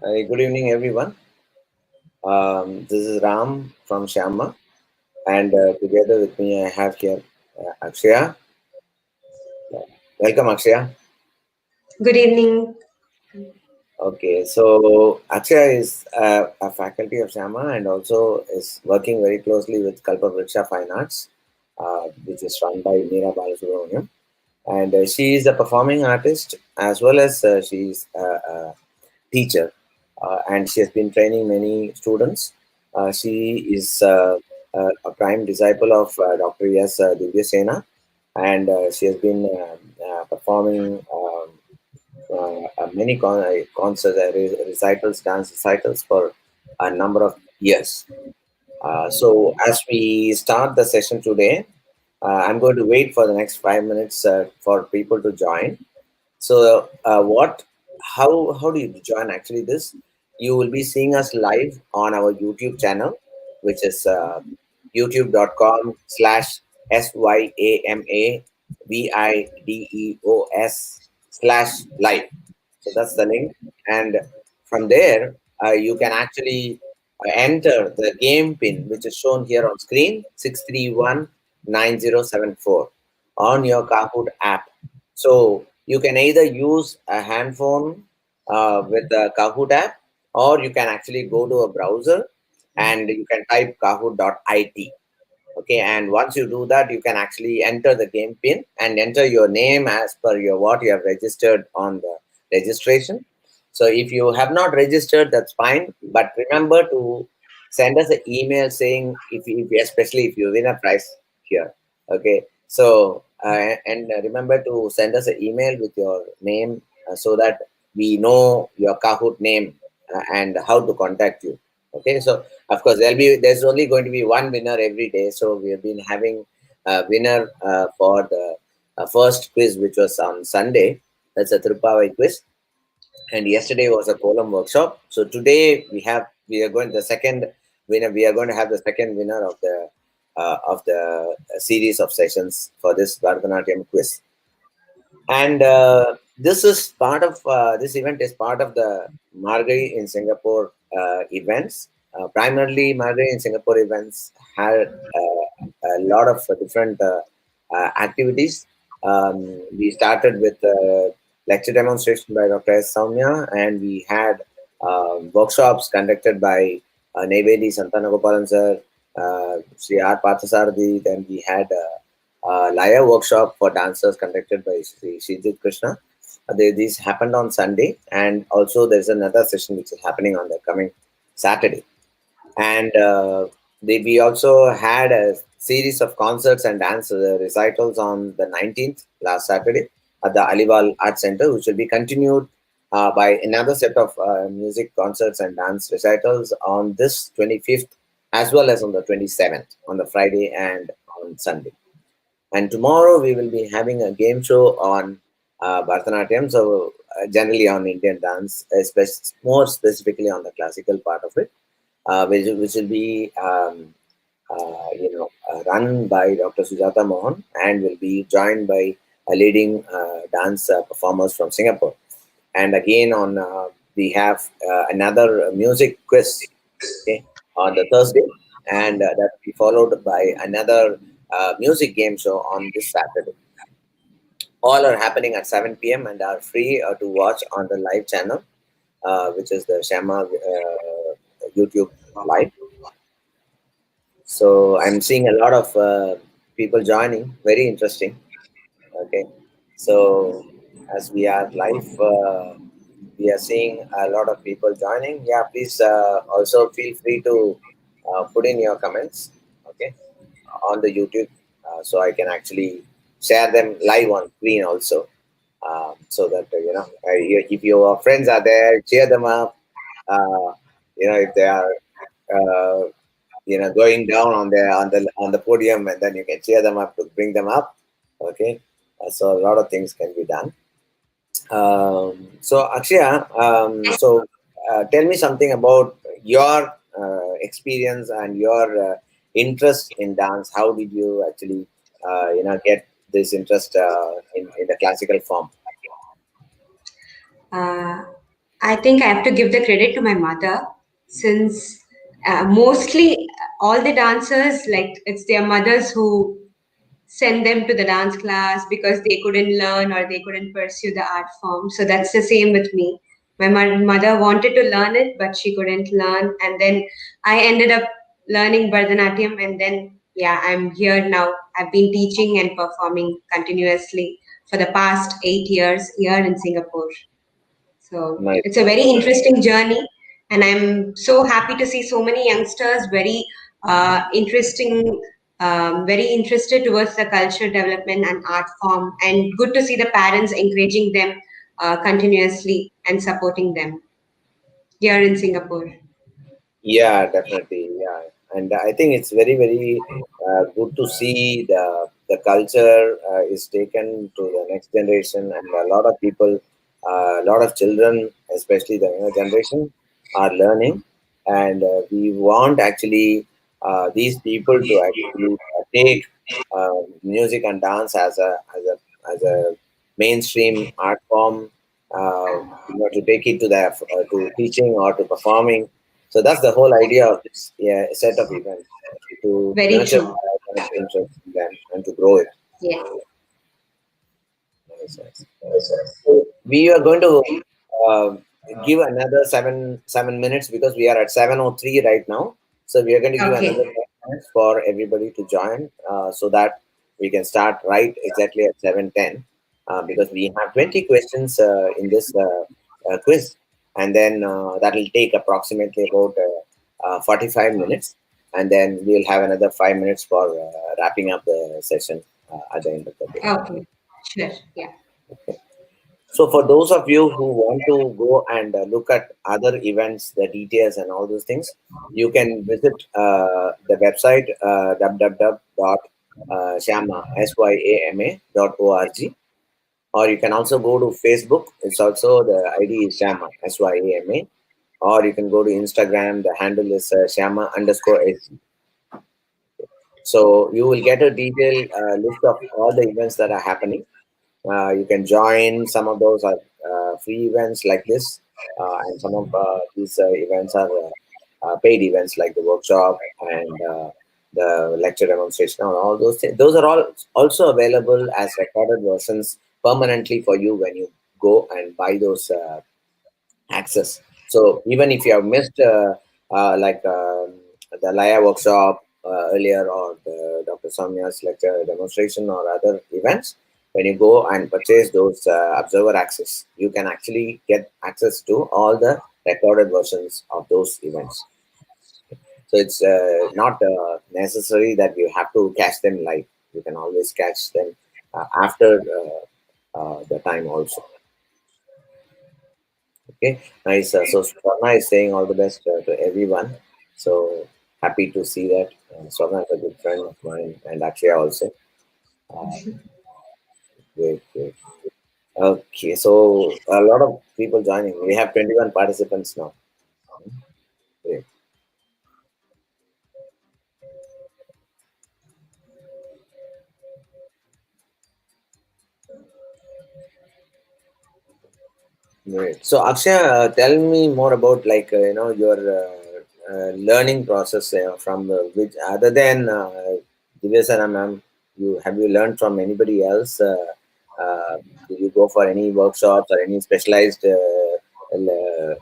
Good evening, everyone. This is Ram from Shyama, and together with me, I have here Akshaya. Welcome, Akshaya. Good evening. Okay, so Akshaya is a faculty of Shyama and also is working very closely with Kalpavriksha Fine Arts, which is run by Meera Balasubramaniam. And she is a performing artist as well as she is a teacher, and she has been training many students. She is a prime disciple of Dr. S. Divya Sena, and she has been performing many concerts, recitals, dance recitals for a number of years. So, as we start the session today, I'm going to wait for the next 5 minutes for people to join. So, how do you join actually this? You will be seeing us live on our YouTube channel, which is youtube.com/SYAMAVIDEOS/live. So that's the link, and from there you can actually enter the game pin, which is shown here on screen 6319074 on your Kahoot app. So you can either use a hand phone with the Kahoot app, or you can actually go to a browser and you can type kahoot.it. Okay, and once you do that, you can actually enter the game pin and enter your name as per your what you have registered on the registration. So if you have not registered, that's fine, but remember to send us an email saying if especially if you win a prize here. Okay, so and remember to send us an email with your name so that we know your Kahoot name and how to contact you. Okay, so of course, there's only going to be one winner every day. So we have been having a winner for the first quiz, which was on Sunday. That's a Tripavai quiz, and yesterday was a Kolam workshop. So today we are going the second winner. We are going to have the second winner of the series of sessions for this Bharathanatyam quiz. And this event is part of the Margazhi in Singapore events. Primarily, Margazhi in Singapore events had a lot of different activities. We started with lecture demonstration by Dr. S. Soumya, and we had workshops conducted by Nevedi Santanagopalan sir, Sri R. Pathasarthi. Then we had Laya workshop for dancers conducted by Sri Shijit Krishna. These happened on Sunday, and also there's another session which is happening on the coming Saturday. And we also had a series of concerts and dance recitals on the 19th, last Saturday, at the Aliwal Art Center, which will be continued by another set of music concerts and dance recitals on this 25th, as well as on the 27th, on the Friday and on Sunday. And tomorrow we will be having a game show on Bharatanatyam, so generally on Indian dance, more specifically on the classical part of it, which will be run by Dr. Sujata Mohan and will be joined by a leading dance performers from Singapore. And again, on we have another music quiz, okay, on the Thursday, and that will be followed by another music game show on this Saturday. All are happening at 7 p.m. and are free to watch on the live channel, which is the Shama YouTube live. So I'm seeing a lot of people joining. Very interesting. Okay, so as we are live, we are seeing a lot of people joining. Yeah, please also feel free to put in your comments. Okay, on the YouTube, so I can actually share them live on screen also, so that if your friends are there, cheer them up. Uh, if they are uh, going down on the podium, and then you can cheer them up to bring them up. Okay, so a lot of things can be done. So Akshaya, tell me something about your experience and your interest in dance. How did you actually get this interest in the classical form? I think I have to give the credit to my mother since mostly all the dancers, like it's their mothers who send them to the dance class because they couldn't learn or they couldn't pursue the art form. So that's the same with me. My mother wanted to learn it, but she couldn't learn. And then I ended up learning Bharatanatyam. And then, yeah, I'm here now. I've been teaching and performing continuously for the past 8 years here in Singapore. So Nice, it's a very interesting journey, and I'm so happy to see so many youngsters very interested towards the culture development and art form, and good to see the parents encouraging them continuously and supporting them here in Singapore. yeah, definitely. Yeah, and I think it's very, very good to see the culture is taken to the next generation, and a lot of people, a lot of children, especially the younger generation, are learning, and we want actually these people to actually take music and dance as a mainstream art form. To take it to the to teaching or to performing, so that's the whole idea of this, yeah, set of events, to Very nurture true. that kind of interest in them and to grow it. Yes. Nice, nice. So we are going to uh, give another seven minutes because we are at 7:03 right now. So we are going to give Okay. another 10 minutes for everybody to join, so that we can start right exactly at 7:10. Because we have 20 questions in this quiz, and then that will take approximately about 45 minutes, and then we'll have another 5 minutes for wrapping up the session at the end of the day. Okay. Sure. Yeah. So, for those of you who want to go and look at other events, the details, and all those things, you can visit the website www.syama.org, or you can also go to Facebook. It's also the ID is Syama SYAMA, or you can go to Instagram. The handle is Syama underscore SG. So you will get a detailed list of all the events that are happening. You can join. Some of those are free events like this, and some of these events are paid events like the workshop and the lecture demonstration and all those things. Those are all also available as recorded versions permanently for you when you go and buy those access. So even if you have missed like the Laya workshop earlier, or the Dr. Samya's lecture demonstration or other events, when you go and purchase those observer access, you can actually get access to all the recorded versions of those events. So it's not necessary that you have to catch them live. You can always catch them after the time also. Okay, nice. So Swarna is saying all the best to everyone. So happy to see that. Swarna is a good friend of mine, and Akshaya also. Uh, Great, great. Okay, so a lot of people joining. We have 21 participants now. Great, great. So Akshaya, tell me more about like your learning process from which other than Divyasana ma'am. You learned from anybody else? Did you go for any workshops or any specialized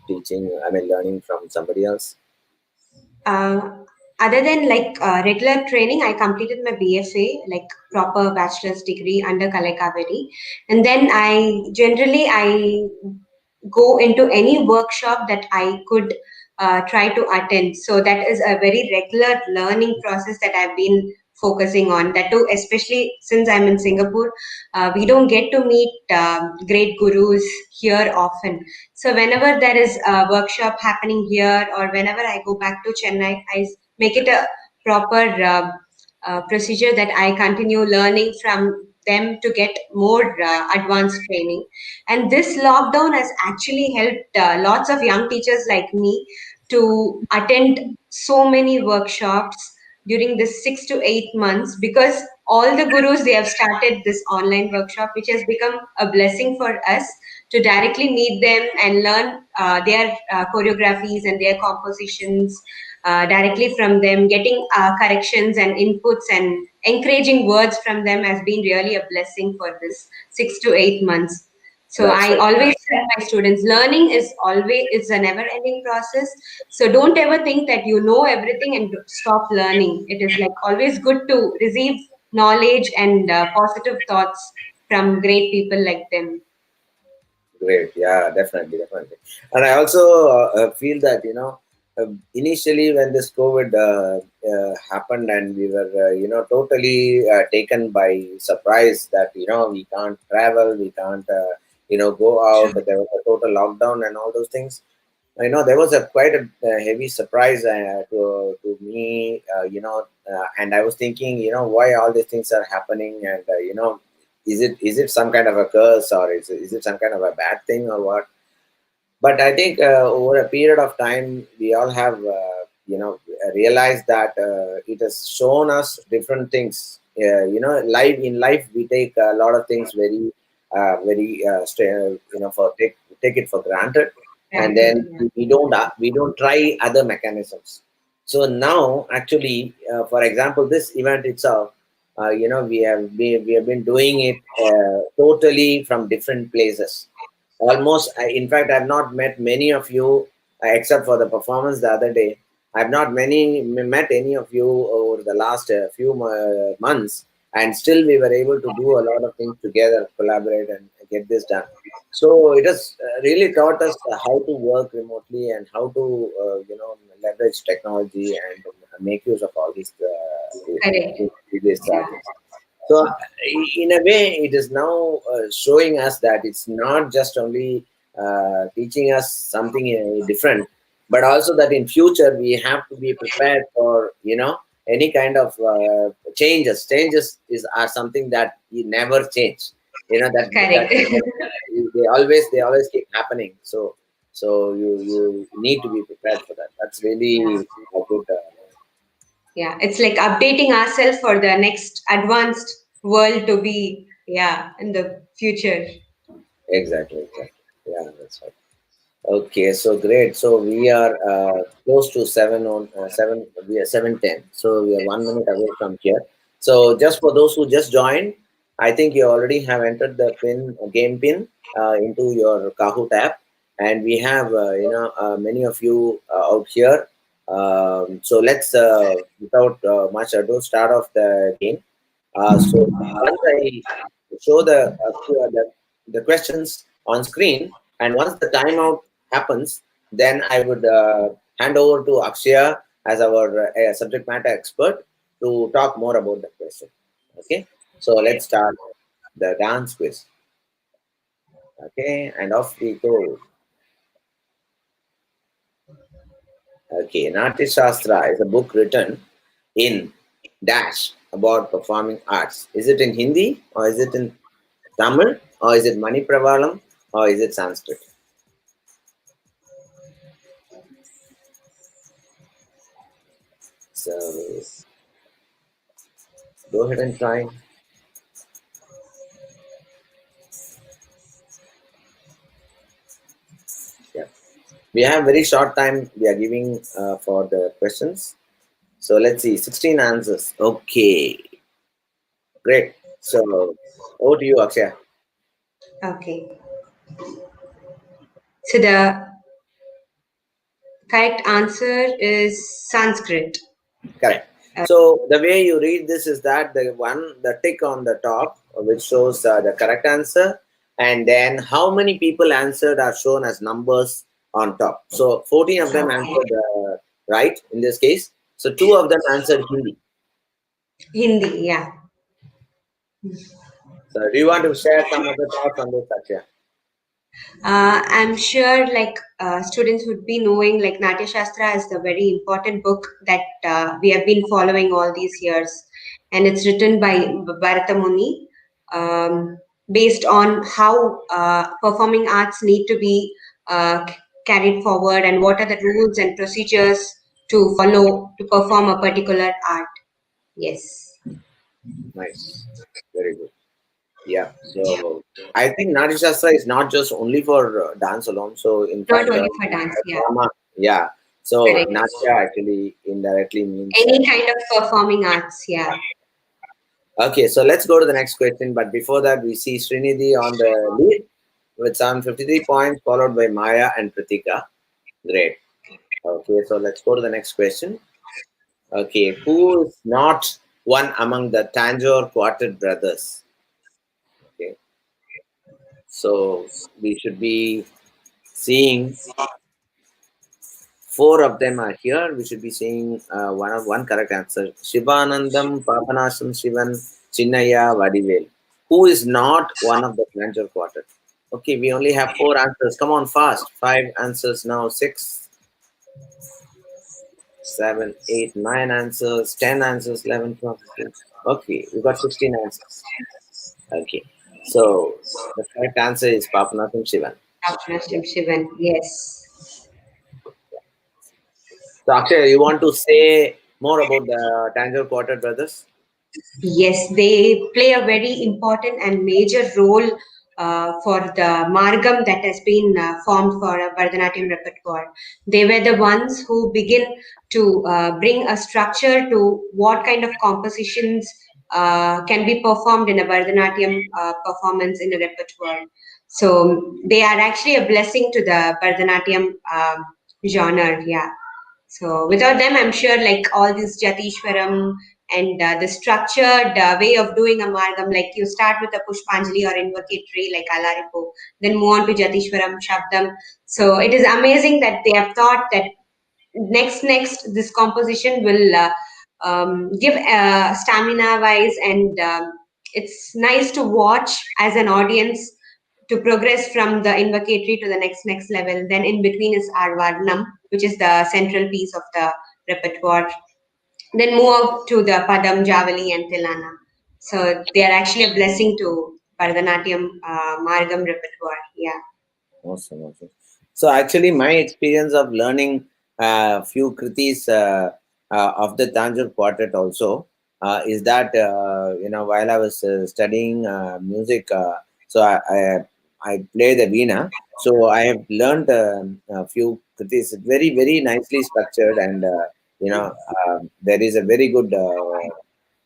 teaching? I mean, learning from somebody else. Uh, Other than regular training, I completed my BFA, like proper bachelor's degree under Kalai Kaveri. And then I go into any workshop that I could try to attend. So that is a very regular learning process that I've been focusing on. That too, especially since I'm in Singapore, we don't get to meet great gurus here often. So whenever there is a workshop happening here, or whenever I go back to Chennai, make it a proper procedure that I continue learning from them to get more advanced training. And this lockdown has actually helped lots of young teachers like me to attend so many workshops during this 6 to 8 months, because all the gurus, they have started this online workshop, which has become a blessing for us to directly meet them and learn their choreographies and their compositions directly from them. Getting corrections and inputs and encouraging words from them has been really a blessing for this 6 to 8 months. So That's I right. always tell my students, learning is a never ending process. So don't ever think that you know everything and stop learning. It is like always good to receive knowledge and positive thoughts from great people like them. Great. Yeah, definitely, definitely. And I also feel that, initially when this COVID happened, and we were, totally taken by surprise that, we can't travel, we can't, go out. True. There was a total lockdown and all those things. I know there was a quite a heavy surprise to me, and I was thinking, why all these things are happening, and is it some kind of a curse, or is it some kind of a bad thing, or what? But I think over a period of time, we all have realized that it has shown us different things. Life in life, we take a lot of things very for take it for granted, and Granted. then Yeah. we don't try other mechanisms. So now, actually, for example, this event itself, we have been doing it totally from different places. Almost, in fact, I've not met many of you except for the performance the other day. I've not met any of you over the last few months, and still we were able to do a lot of things together, collaborate, and get this done. So it has really taught us how to work remotely, and how to leverage technology, and make use of all these Correct. these Yeah. things. So, in a way, it is now showing us that it's not just only teaching us something different, but also that in future we have to be prepared for any kind of changes. Changes are something that you never change. That Correct. they always keep happening. So you need to be prepared for that. That's Yeah. really a good. Yeah. It's like updating ourselves for the next advanced world to be, yeah, in the future. Exactly, exactly. Yeah, that's right. Okay, so great. So we are close to 7 on 7. We are 7:10. So we are 1 minute away from here. So just for those who just joined, I think you already have entered the game pin into your Kahoot app, and we have many of you out here. So let's without much ado start off the game. So once I show the questions on screen, and once the timeout happens, then I would hand over to Akshaya as our subject matter expert to talk more about the question. Okay, so let's start the dance quiz. Okay, and off we go. Okay, Natya Shastra is a book written in dash about performing arts. Is it in Hindi, or is it in Tamil, or is it Mani Pravalam, or is it Sanskrit? So go ahead and try. Yeah. We have very short time we are giving for the questions. So let's see, 16 answers. Okay, great. So over to you, Akshay. Okay. So the correct answer is Sanskrit. Correct. Uh, So the way you read this is that the tick on the top, which shows the correct answer, and then how many people answered are shown as numbers on top. So 14 of them okay. answered right in this case. So two of them answered Hindi. Hindi, yeah. So do you want to share some of the thoughts on this, Akshay? I'm sure like students would be knowing like Natya Shastra is the very important book that we have been following all these years, and it's written by Bharathanatyam, based on how performing arts need to be carried forward and what are the rules and procedures to follow to perform a particular art. Yes. Nice. Very good. Yeah. So I think Nati Shastra is not just only for dance alone. So in Not fact, only for dance, yeah, drama. Yeah. So correct. Natya actually indirectly means. Any kind of performing arts, yeah. Okay. So let's go to the next question. But before that, we see Srinidhi on the lead with some 53 points, followed by Maya and Pratika. Great. Okay. So let's go to the next question. Okay. Who is not one among the Tanjore quartet brothers? Okay. So we should be seeing four of them are here. We should be seeing one correct answer. Shivanandam, Papanasam Shivan, Chinnaya, Vadivel. Who is not one of the Tanjore quartet? Okay, we only have four answers. Come on, fast. Five answers now. Six, seven, eight, nine answers. 10 answers. 11, 12, 15. Okay, we got 16 answers. Okay, so the correct answer is Papanasam Shivan. Yeah. Bharathanatyam Shivan, yes. So Akshay, you want to say more about the Tanjore quartet brothers? Yes, they play a very important and major role for the Margam that has been formed for a Bharatanatyam repertoire. They were the ones who begin to bring a structure to what kind of compositions can be performed in a Bharatanatyam performance in a repertoire. So they are actually a blessing to the Bharatanatyam genre. Yeah. So without them, I'm sure like all this Jatishwaram and the structured way of doing amalgam, like you start with a Pushpanjali or invocatory like Alaripo, then move on to Jatishwaram, Shabdam. So it is amazing that they have thought that next this composition will give stamina wise, and it's nice to watch as an audience to progress from the invocatory to the next level. Then in between is Arvarnam, which is the central piece of the repertoire. Then move up to the Padam, Javali, and Tilana. So they are actually a blessing to Bharatanatyam Margam repertoire. Yeah, Awesome, awesome. So actually, my experience of learning a few kritis of the Tanjore quartet also is that while I was studying music, so I play the veena. So I have learned a few kritis, very nicely structured, and there is a very good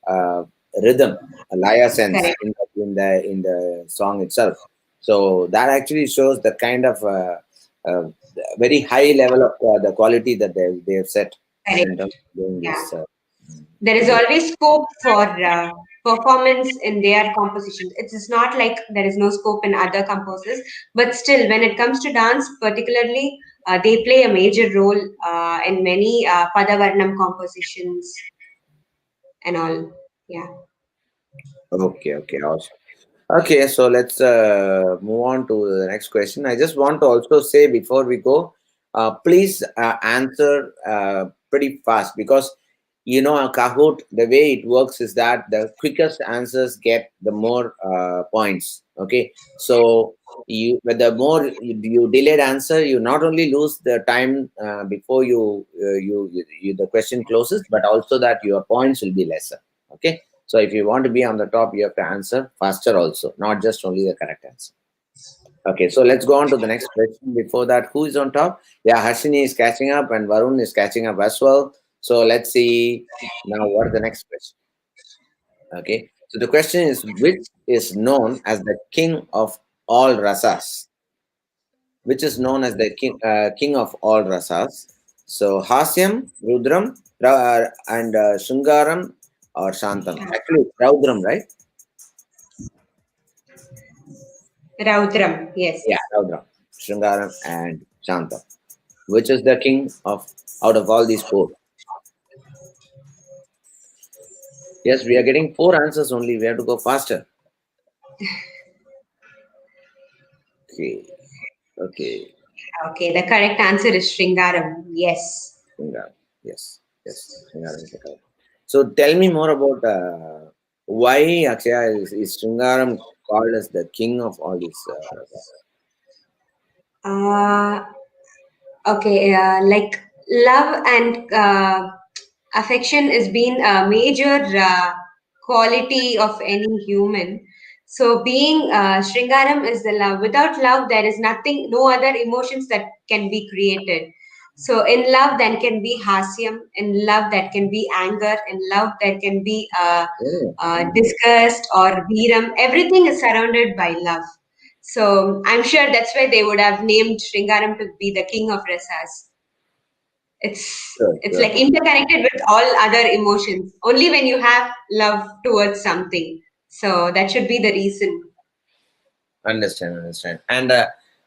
uh, rhythm, a laya sense correct, in the song itself. So that actually shows the kind of uh, very high level of the quality that they have set in terms correct. of doing Yeah. this. There is always scope for performance in their compositions. It's not like there is no scope in other composers, but still, when it comes to dance, particularly, they play a major role in many Padavarnam compositions and all. Yeah. Okay, okay, awesome. Okay, so let's move on to the next question. I just want to also say before we go, please answer pretty fast because a Kahoot, the way it works is that the quickest answers get the more points. Okay, so but the more you delayed answer, you not only lose the time before the question closes, but also that your points will be lesser. Okay, so if you want to be on the top, you have to answer faster also, not just only the correct answer. Okay, so let's go on to the next question. Before that, who is on top? Yeah, Harshini is catching up and Varun is catching up as well. So let's see now what is the next question. Okay, so the question is which is known as the king of all rasas? Which is known as the king of all rasas? So Hasyam, Rudram, and Shungaram or Shantam. Actually, it's Raudram, right? Raudram, yes. Yeah, Raudram, Sringaram, and Shantam. Which is the king of out of all these four? Yes, we are getting four answers only. We have to go faster. Okay, okay, Okay, the correct answer is Shringaram. Yes. Sringaram. Yes, yes, Sringaram is the correct. So tell me more about why Akshaya is Sringaram called as the king of all these. Uh, okay, like love and affection has been a major quality of any human. So being Shringaram is the love. Without love, there is nothing, no other emotions that can be created. So in love, there can be hasyam. In love, that can be anger. In love, there can be Oh, disgust or veeram. Everything is surrounded by love. So I'm sure that's why they would have named Shringaram to be the king of rasas. good, It's good. like interconnected with all other emotions. Only when you have love towards something. So that should be the reason. Understand. And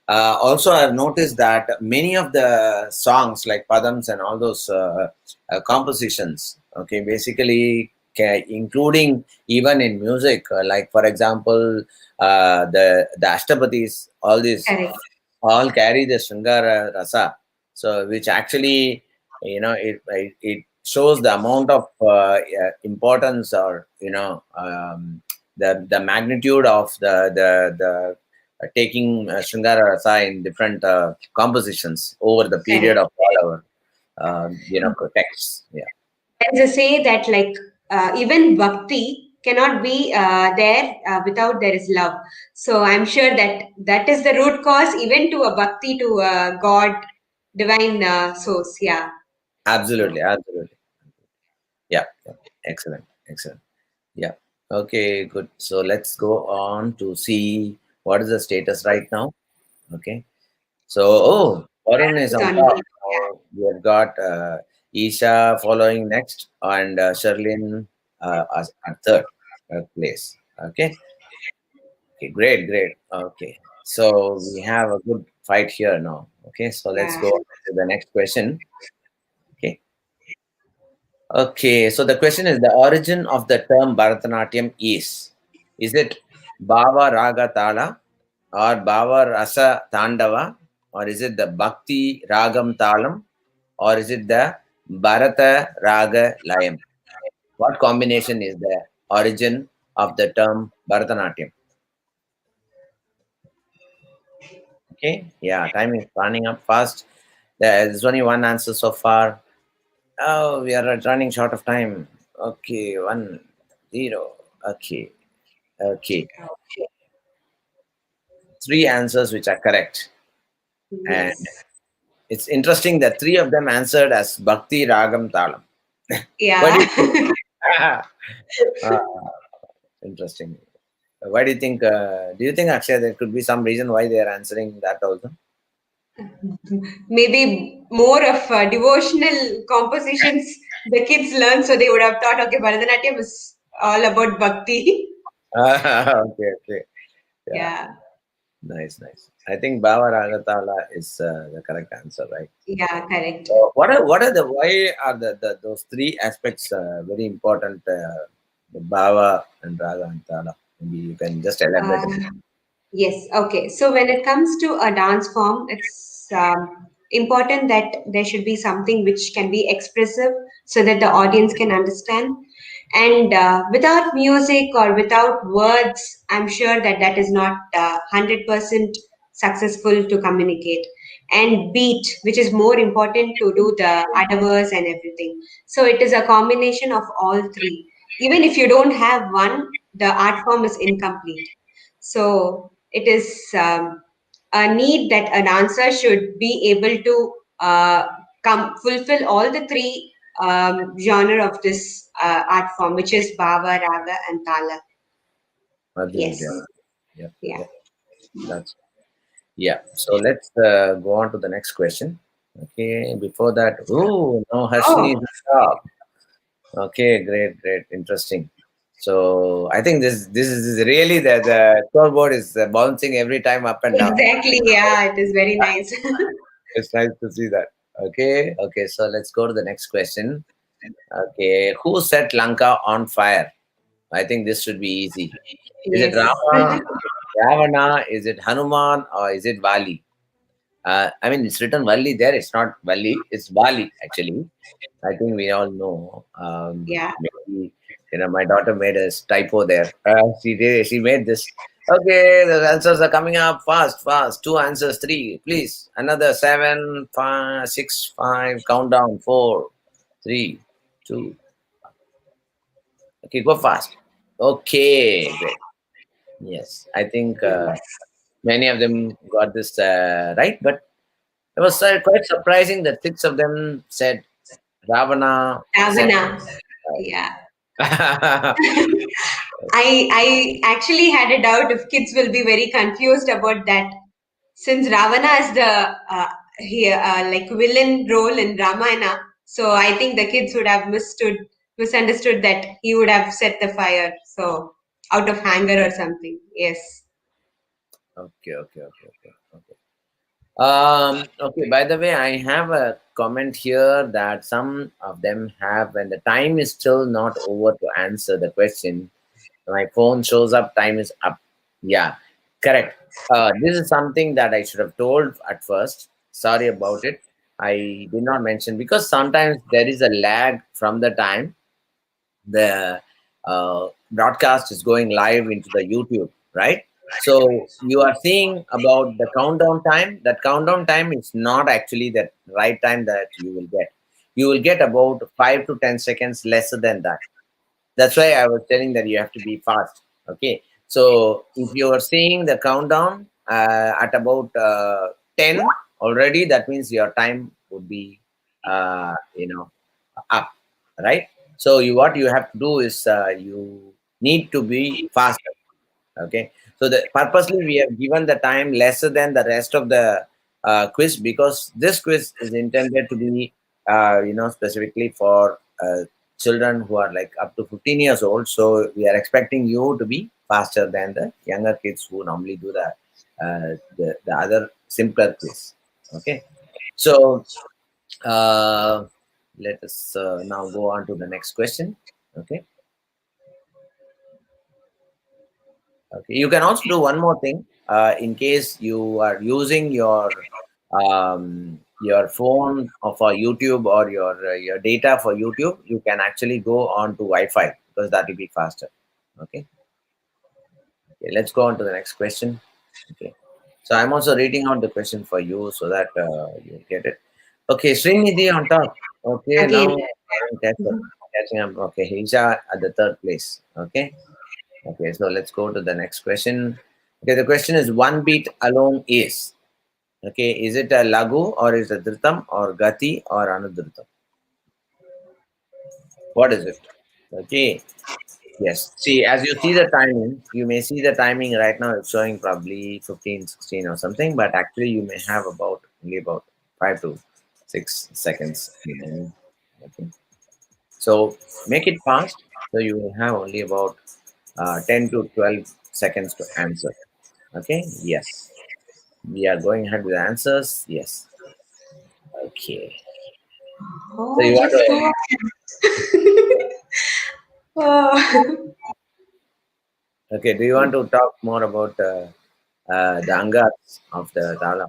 also, I've noticed that many of the songs, like Padams and all those compositions, okay, basically, including even in music, like for example, the Ashtapatis, all these Correct. all carry the Shringara rasa. So, which actually, it shows the amount of importance, or the magnitude of the taking Shringara rasa in different compositions over the period Correct. of all our texts. Yeah, There's a say that like even bhakti cannot be there without there is love. So I'm sure that that is the root cause even to a bhakti to a God, divine source. Yeah. So absolutely. Yeah, yeah. Excellent. Yeah. Okay, good. So let's go on to see what is the status right now. Okay. So, oh, Varun is it's on on top. me. Now we have got Isha following next, and Sherlyn as at third place. Okay. Okay, great. Okay. So we have a good fight here now. Okay. So let's Yeah. go on to the next question. Okay. Okay, so the question is the origin of the term Bharatanatyam is it Bhava Raga Tala or Bhava Rasa Tandava, or is it the Bhakti Ragam Talam, or is it the Bharata Raga Layam? What combination is the origin of the term Bharatanatyam? Okay, yeah, time is running up fast. There's only one answer so far. Oh, we are running short of time. Okay, 1-0. Okay. Three answers which are correct. And Yes. it's interesting that three of them answered as Bhakti Ragam Talam. What Yeah. do you think? Ah, interesting. Why do you think? Do you think, Akshay, there could be some reason why they are answering that also? Maybe more of devotional compositions the kids learn, so they would have thought, okay, Bharatanatyam is all about bhakti. Okay. Yeah, Yeah, nice. I think Bhava Ragatala is the correct answer, right? yeah, correct. So what are the why are those three aspects very important? The Bhava and Raga and Tala. Maybe you can just elaborate a bit. Uh, Yes, okay. So when it comes to a dance form, it's important that there should be something which can be expressive so that the audience can understand. And without music or without words, I'm sure that that is not 100% successful to communicate. And beat, which is more important to do the adverse and everything. So it is a combination of all three. Even if you don't have one, the art form is incomplete. So it is a need that a dancer should be able to fulfill all the three genre of this art form, which is bhava, raga, and tala. Absolutely. Yes, yeah. Yeah. That's yeah. So let's go on to the next question. Okay. Before that, oh no, Harshini Oh, is on top. Okay, great, interesting. So I think this is really the scoreboard is bouncing every time up and down. exactly. Yeah, it is very nice. It's nice to see that. Okay. So let's go to the next question. Okay, who set Lanka on fire? I think this should be easy. Is it Yes. Rama? Is it Ravana? Is it Hanuman? Or is it Bali? I mean, it's written Valli there. It's not Valli. It's Bali actually. I think we all know. Yeah. Maybe my daughter made a typo there. She did. She made this. Okay, the answers are coming up fast. Two answers, three. Please, another 7, 5, 6, 5. Countdown. 4, 3, 2. Okay, go fast. Okay, great. Yes, I think many of them got this right, but it was quite surprising that six of them said Ravana said. Ravana. Yeah. Right. I actually had a doubt if kids will be very confused about that, since Ravana is the like villain role in Ramayana. So I think the kids would have misunderstood that he would have set the fire. So out of anger or something. Yes. Okay, okay, okay, okay, okay. Okay, by the way, I have a comment here that some of them have, when the time is still not over to answer the question, my phone shows up, time is up. Yeah, correct. This is something that I should have told at first. Sorry about it. I did not mention because sometimes there is a lag from the time the broadcast is going live into the YouTube, right? So you are seeing about the countdown time. That countdown time is not actually the right time that you will get. You will get about 5 to 10 seconds lesser than that. That's why I was telling that you have to be fast. Okay. So if you are seeing the countdown at about 10 already, that means your time would be, up, right? So what you have to do is you need to be faster. Okay, so the purposely we have given the time lesser than the rest of the quiz, because this quiz is intended to be specifically for children who are like up to 15 years old. So we are expecting you to be faster than the younger kids who normally do the other simpler quiz. Okay, so uh, let us now go on to the next question. Okay. Okay. You can also do one more thing. In case you are using your phone or for YouTube, or your data for YouTube, you can actually go on to Wi-Fi, because that will be faster. Okay. Okay. Let's go on to the next question. Okay. So I'm also reading out the question for you so that you get it. Okay, Srinidhi on top. Okay, Again. now I'm catching up. Okay, Hisha at the third place. Okay. Okay, so let's go to the next question. Okay, the question is, one beat alone is. Okay, is it a lagu, or is it dhritam, or gati, or anudhritam? What is it? Okay, yes. See, as you see the timing, you may see the timing right now, it's showing probably 15, 16 or something, but actually you may have about only about 5 to 6 seconds. Okay, so make it fast. So you will have only about 10 to 12 seconds to answer. Okay, yes. We are going ahead with the answers. Yes. Okay. So Oh, you want just to, two. Oh. okay, do you want to talk more about the angas of the Tala?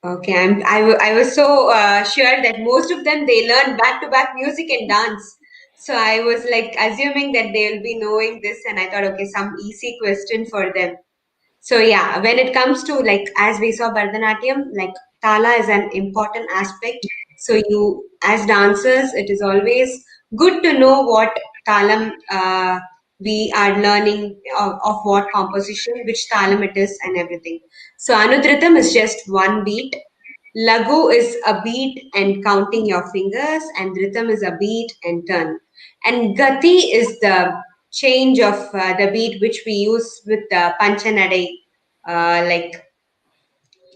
Okay, I was so sure that most of them they learn back to back music and dance. So I was like assuming that they'll be knowing this, and I thought, okay, some easy question for them. So yeah, when it comes to like as we saw Bharatanatyam, like Tala is an important aspect. So you as dancers, it is always good to know what Talam we are learning of what composition, which Talam it is, and everything. So Anudritam is just one beat. Lagu is a beat and counting your fingers, and Dhritam is a beat and turn. And Gati is the change of the beat which we use with the Panchanadai, like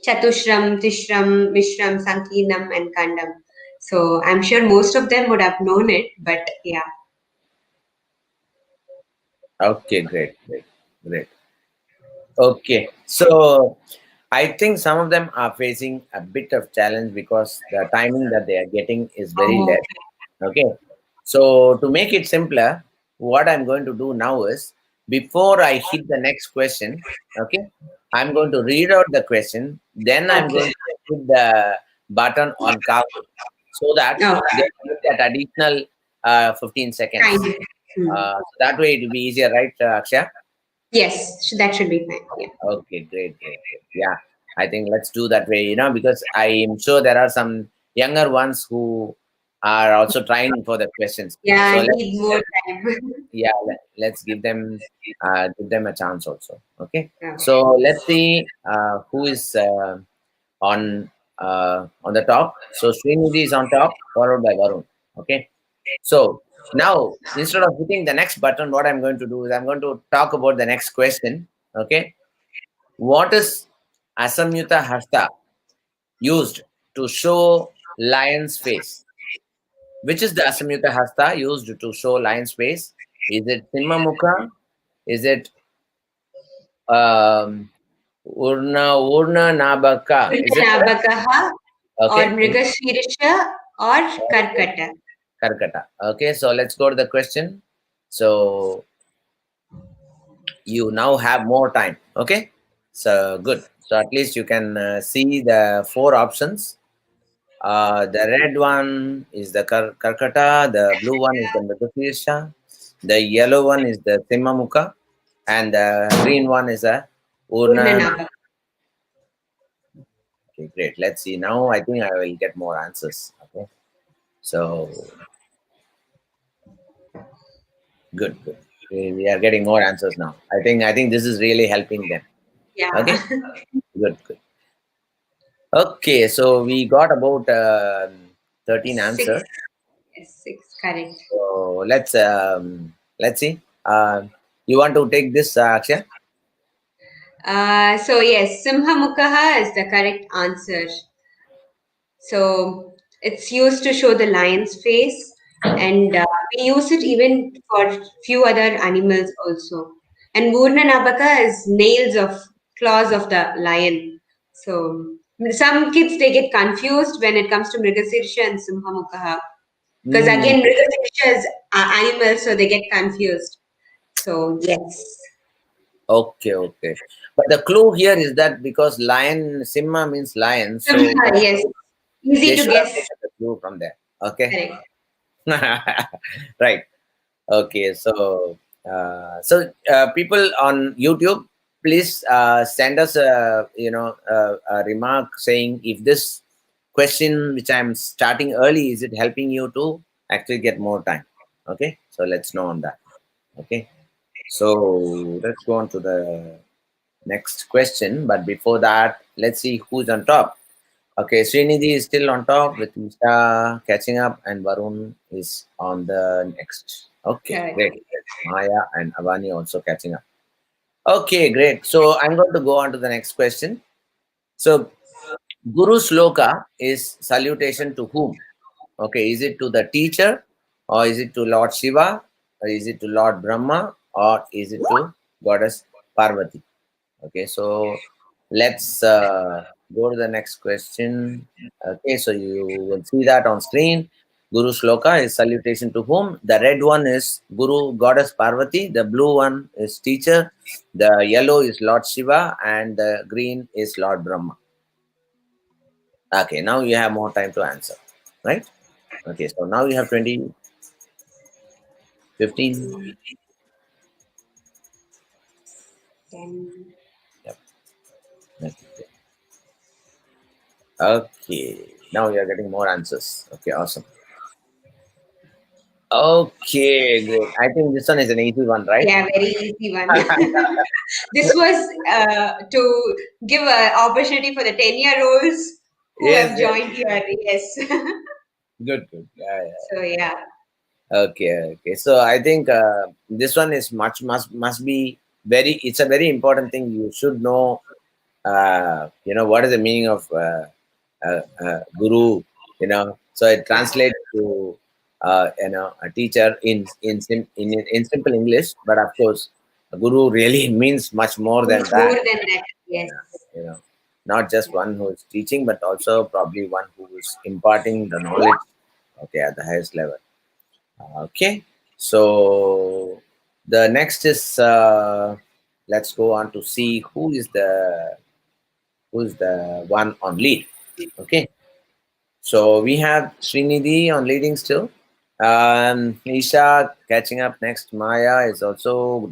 Chatushram, Tishram, Mishram, Sankirnam, and Kandam. So I'm sure most of them would have known it, but yeah. Okay, great, great, great. Okay, so I think some of them are facing a bit of challenge because the timing that they are getting is very Oh, less. Okay, so to make it simpler, what I'm going to do now is, before I hit the next question, okay, I'm going to read out the question, then I'm okay. going to hit the button on count, so that Oh, they get that additional 15 kind. seconds. Hmm. So that way it will be easier, right, Akshay? Yes, that should be fine. Yeah. Okay, great, great, great. Yeah, I think let's do that way, because I am sure there are some younger ones who are also trying for the questions. Yeah, So I need more time. yeah, let's give them a chance also. Okay. Yeah. So let's see who is on the top. So Srinidhi is on top, followed by Varun. Okay. So now instead of hitting the next button, what I'm going to do is I'm going to talk about the next question. Okay. What is Asamyuta Hasta used to show lion's face? Which is the Asamyuta Hasta used to show lion's face? Is it Simhamukha? Is it um, Urna Nabaka? Is it correct? Nabakaha or Okay. Mrigashirisha or Karkata. Karkata. Okay, so let's go to the question. So you now have more time. Okay, so good. So at least you can see the four options. The red one is the Karkata, the blue one is the Mrigashirsha, the yellow one is the Simhamukha, and the green one is a Urna Urna. Nabaka. Okay, great. Let's see. Now I think I will get more answers. Okay, so good, good. We are getting more answers now. I think this is really helping them. Yeah. Okay, good, good. Okay, so we got about 13 Six. answers. Yes, six. Correct. So let's see. You want to take this, Akshay? So yes, Simhamukaha is the correct answer. So it's used to show the lion's face, and we use it even for few other animals also. And Murna Nabaka is nails of claws of the lion. So some kids they get confused when it comes to Mrigasirsha and Simhamukaha because Hmm. again Mrigasirsha is animals, so they get confused. So yes, Okay, okay. But the clue here is that because lion, Simha means lion, so Simha, yes, easy they to should have guess. taken the clue from there. Okay, Correct. right. Okay, so people on YouTube, please send us a remark saying if this question which I'm starting early is it helping you to actually get more time. Okay, so let's know on that. Okay, so let's go on to the next question. But before that, let's see who's on top. Okay, Srinidhi is still on top with Isha catching up, and Varun is on the next. Okay, great. Correct. Maya and Avani also catching up. Okay, great. So I'm going to go on to the next question. So Guru Sloka is salutation to whom? Okay, is it to the teacher, or is it to Lord Shiva, or is it to Lord Brahma, or is it to Goddess Parvati? Okay, so let's go to the next question. Okay, so you will see that on screen. Guru Shloka is salutation to whom? The red one is Guru Goddess Parvati, the blue one is teacher, the yellow is Lord Shiva, and the green is Lord Brahma. Okay, now you have more time to answer, right? Okay, so now you have 20, 15. Then Yep. Okay, now you are getting more answers. Okay, awesome. Okay, great. I think this one is an easy one, right? yeah, very easy one. This was to give an opportunity for the 10-year-olds who Yes, have yes. joined here. Yes. Good, good. Yeah, yeah. So yeah, Okay, okay. So I think this one is must be very. It's a very important thing. You should know. What is the meaning of guru? So it yeah. translates to a teacher in simple English. But of course, a guru really means much more than Much more that. than that. Yes. Yeah, not just one who is teaching, but also probably one who is imparting the knowledge. Okay, at the highest level. Okay, so the next is let's go on to see who's the one on lead. Okay, so we have Srinidhi on leading still. Isha catching up next. Maya is also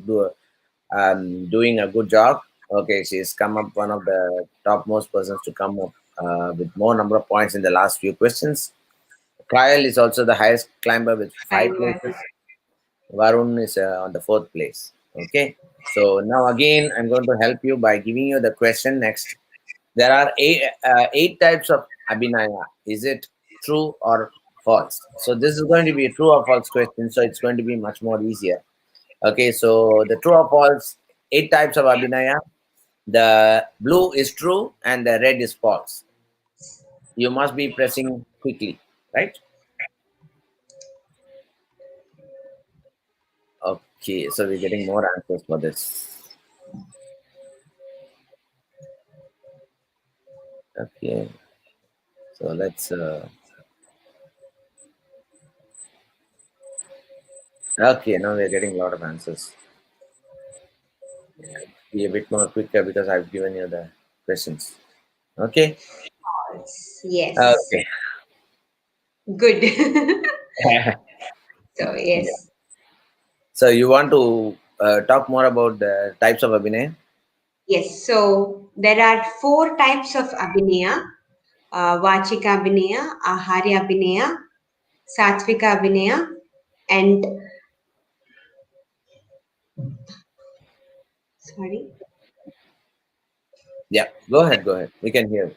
doing a good job. Okay, she's come up one of the topmost persons to come up with more number of points in the last few questions. Kyle is also the highest climber with five Fine. places. Varun is on the fourth place. Okay. So now again, I'm going to help you by giving you the question next. There are eight types of Abhinaya. Is it true or false? So this is going to be a true or false question. So it's going to be much more easier. Okay. So the true or false, eight types of Abhinaya. The blue is true and the red is false. You must be pressing quickly, right? Okay. So we're getting more answers for this. Okay. So let's. Okay. Now we're getting a lot of answers. Be a bit more quicker because I've given you the questions. Okay. Yes. Okay. Good. Yeah. So yes. So you want to talk more about the types of Abhinay? Yes. So there are four types of abhinaya: Vachika abhinaya, Aharya abhinaya, Satvika abhinaya, and sorry. Yeah. Go ahead. Go ahead. We can hear.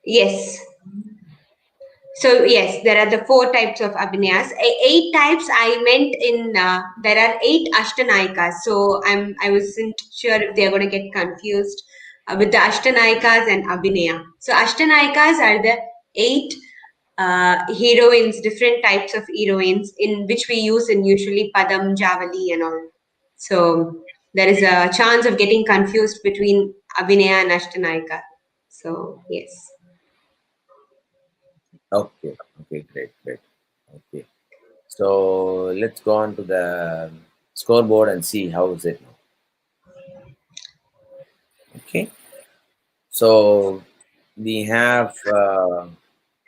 Yes. So yes, there are the four types of abhinayas. Eight types I meant in there are eight ashtanayikas. So I wasn't sure if they are going to get confused with the ashtanayikas and abhinaya. So ashtanayikas are the eight heroines, different types of heroines in which we use in usually Padam, Javali, and all. So there is a chance of getting confused between abhinaya and ashtanayika. So yes. Okay. Okay. Great. Great. Okay. So let's go on to the scoreboard and see how is it now. Okay. So we have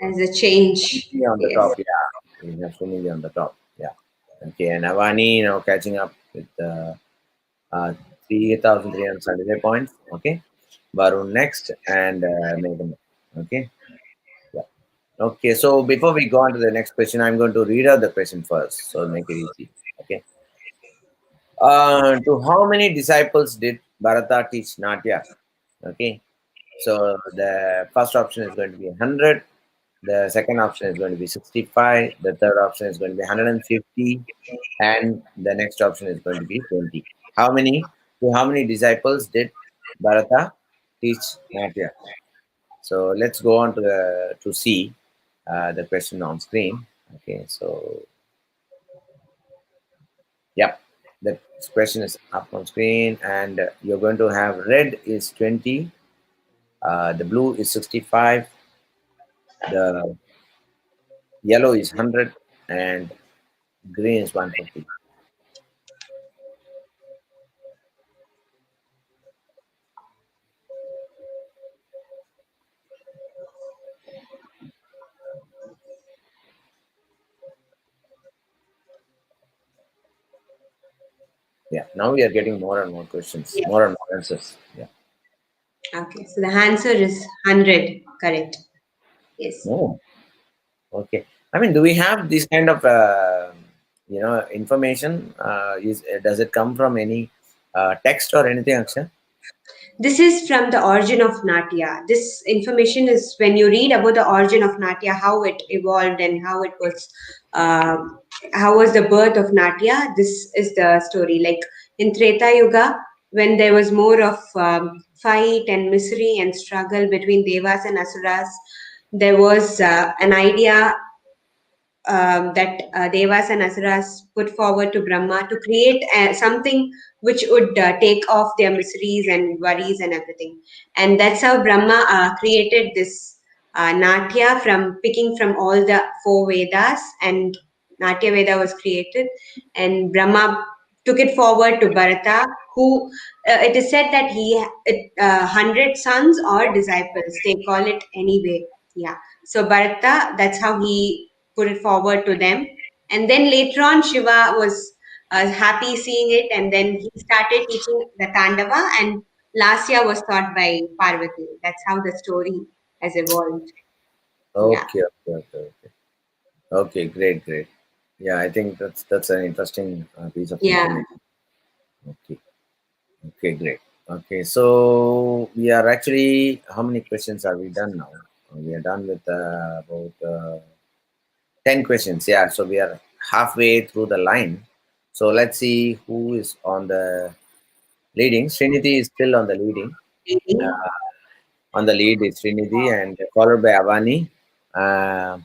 As a change. Sunili on the Yes. top. Yeah. We have Sunili on the top. Yeah. Okay. And Avani now catching up with uh, 3,375 points. Okay. Varun next and Megan. Okay. Yeah. Okay. So before we go on to the next question, I'm going to read out the question first. So make it easy. Okay. To how many disciples did Bharata teach Natya? Okay. So the first option is going to be 100. The second option is going to be 65. The third option is going to be 150. And the next option is going to be 20. How many? To how many disciples did Bharata teach Natya? So let's go on to to see the question on screen. Okay, so yeah, the question is up on screen, and you're going to have red is 20, the blue is 65, the yellow is 100, and green is 150. Yeah, now we are getting more and more questions, Yes. more and more answers. Yeah. Okay. So the answer is 100. Correct. Yes. Oh, okay. I mean, do we have this kind of information? Does it come from any text or anything, Akshay? This is from the origin of Natya. This information is when you read about the origin of Natya, how it evolved and uh, how was the birth of Natya. This is the story. Like in Treta Yuga, when there was more of fight and misery and struggle between Devas and Asuras, there was an idea that Devas and Asuras put forward to Brahma to create something which would take off their miseries and worries and everything. And that's how Brahma created this Natya from picking from all the four Vedas, and Natya Veda was created. And Brahma took it forward to Bharata, who it is said that hundred sons or disciples. They call it anyway. Yeah. So Bharata, that's how he put it forward to them. And then later on, Shiva was happy seeing it, and then he started teaching the Tandava. And last year was taught by Parvati. That's how the story has evolved. Yeah. Okay, okay, okay, okay. Okay, great, great. Yeah, I think that's an interesting piece of Yeah. information. Okay, okay, great. Okay, so we are actually, how many questions are we done now? We are done with about 10 questions. Yeah, so we are halfway through the line. So let's see who is on the leading. Srinidhi is still on the leading. Really? Uh, on the lead is Srinidhi and followed by Avani. Uh,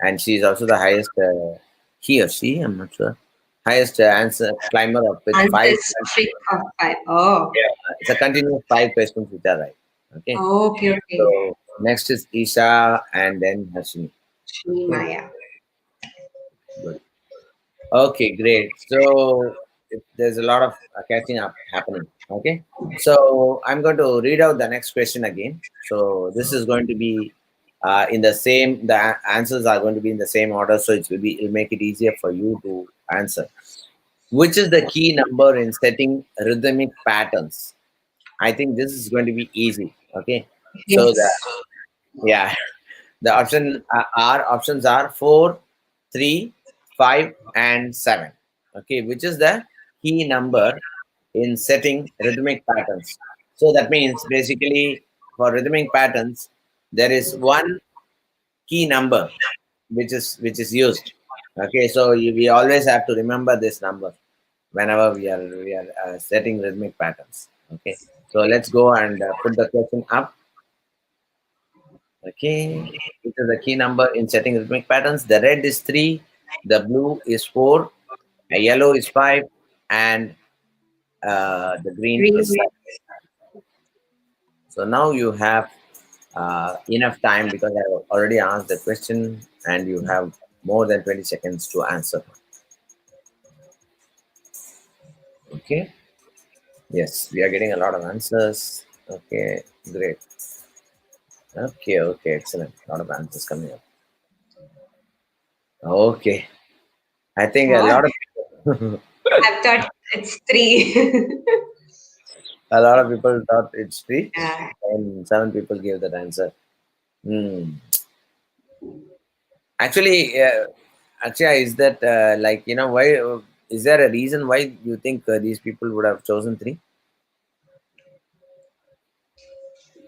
and she is also the highest, he or she, I'm not sure, highest answer climber of with five. Answers trick of five. Oh. Yeah, it's a continuous five questions which are right. Okay. Okay, okay. So next is Isha and then Hashini. Shri Okay, Maya. good. Okay, great. So there's a lot of catching up happening. Okay, so I'm going to read out the next question again. So this is going to be in the same. The answers are going to be in the same order, so it'll make it easier for you to answer. Which is the key number in setting rhythmic patterns? I think this is going to be easy. Okay, so Yes. the yeah. The options are 4, 3, 5, and 7. Okay, which is the key number in setting rhythmic patterns. So that means basically for rhythmic patterns, there is one key number which is used. Okay, so we always have to remember this number whenever we are setting rhythmic patterns. Okay, so let's go and put the question up. Okay, it is the key number in setting rhythmic patterns. The red is 3, the blue is 4, a yellow is 5, and the green is Green. 7. So now you have enough time because I have already asked the question and you have more than 20 seconds to answer. Okay, yes, we are getting a lot of answers. Okay, great. Okay, okay, excellent. A lot of answers coming up. Okay, I think a What? lot of people. I thought it's three. A lot of people thought it's three, uh, and 7 people gave that answer. Hmm. Actually, is that like why? Is there a reason why you think these people would have chosen three?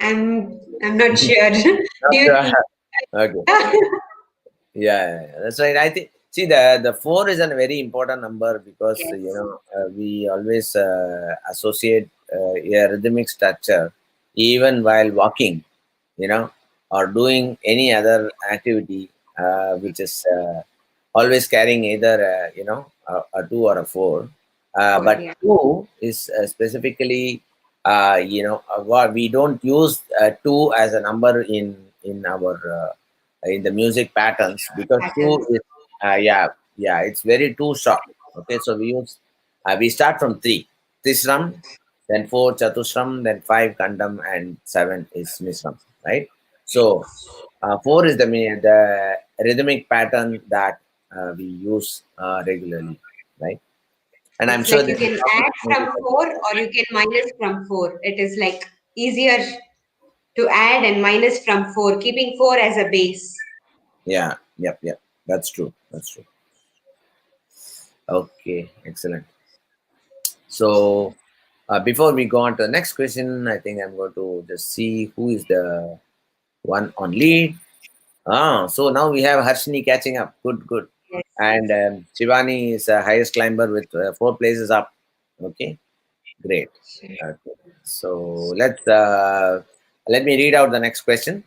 I'm not sure. Do Not you sure. think? Okay. Yeah, that's right. I think see the four is a very important number because Yes. we always associate a rhythmic structure even while walking, you know, or doing any other activity which is always carrying either a two or a four. Four. But Yeah. two is specifically what we don't use two as a number in our in the music patterns because two Patterns. is yeah it's very too short. Okay, so we start from three Trisram, then four Chatusram, then five Kandam, and seven is Misram, right? So four is the rhythmic pattern that we use regularly, right? And I'm It's sure like you this is can common add in music from as well. four or you can minus from four. It is like easier to add and minus from four, keeping four as a base. Yeah, yep, yep. That's true. That's true. Okay, excellent. So before we go on to the next question, I think I'm going to just see who is the one on lead. So now we have Harshini catching up. Good, good. Yes. And Shivani is highest climber with 4 places up. Okay, great. Okay. So let me read out the next question.